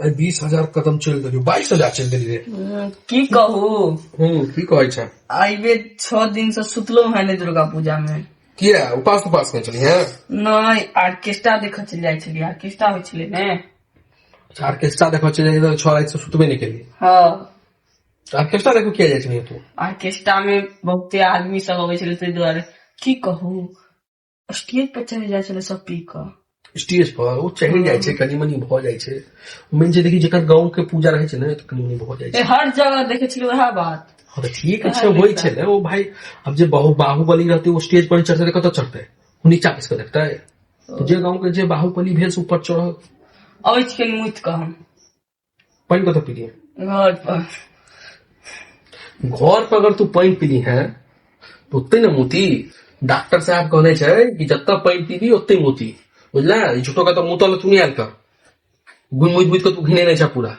20,000 कदम चल गई, 22,000 चल गई रे। की कहू की कहै छै? आइबे 6 दिन से सुतलो है ने दुर्गा पूजा में। किया उपास में चली है? नहीं आर्केस्ट्रा देख चल जाए छलिए, आर्केस्ट्रा होइ छले ने। आर्केस्ट्रा देखो चले तो 6 रात से सुतबे नहीं केली। हाँ आर्केस्ट्रा देखो किया जाए छलिए तू? आर्केस्ट्रा में बहुते आदमी सब अबै छले, ताहि दुआरे की कहू स्टेज पर चढ़ जाए छले सब पी क। स्टेज पर वो चढ़ जाए छे, कनी मनी भ जाए छे। मेन जे देखी जेकर गांव के पूजा रहे छे ने तो कनी मनी भ जाए छे। हर जगह देखे छलिए वह बात। हाँ तो ठीक है होई छे ने वो भाई। अब जे बाहुबली रहते वो स्टेज पर चढ़ते कत चढ़ते, वो नीचा किसको देखता है? तो जे गांव के जे बाहुबली भेस ऊपर चढ़ अबै के मुइत क हम पानी कत पी लिए घर पर। घर पर अगर तू पानी पीली है तो उतने न मोती। डॉक्टर साहब कहने छे कि जत्ता पानी पीबी उतने मोती, बुझला? झूठो का तो मुतल तू नहीं आल कर, गुन मुइत के तू घिने नहीं छा पूरा।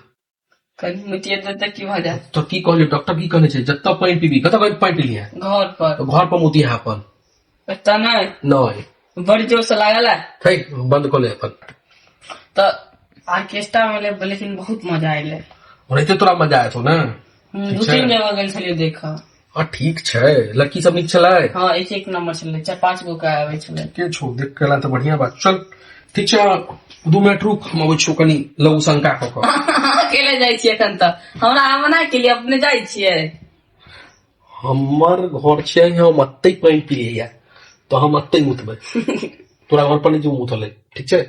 कहीं मुतिए देते की भ जाए। तो की कहले डॉक्टर की कहने छे जत्ता पानी पीबी कत पानी पी लिया घर पर। तो घर पर मोती है अपन पता नहीं नहीं बड़ी जोर से लागल है ठीक बंद कर ले अपन। तो आर्केस्ट्रा में लेकिन बहुत मजा आये। और इतने तोरा मजा आया तो ना? 2-3 जगह गए छलिए देखा। ठीक छे, लड़की सब निक चला है? हाँ एक नंबर चले, 4-5 गो का आवे छले। के छो देख के ला तो बढ़िया बात। चल ठीक छे 2 मिनट रुक, हम अबै छो कनी लघु शंका क क। अकेले जाय छियै एखन त हमरा आमना के लिए अपने जाय छियै। हमर घर छे हम अत्ते पानी पिए या तो हम अत्ते मुतबै। तोरा घर पर नहीं जो मुतले ठीक छे।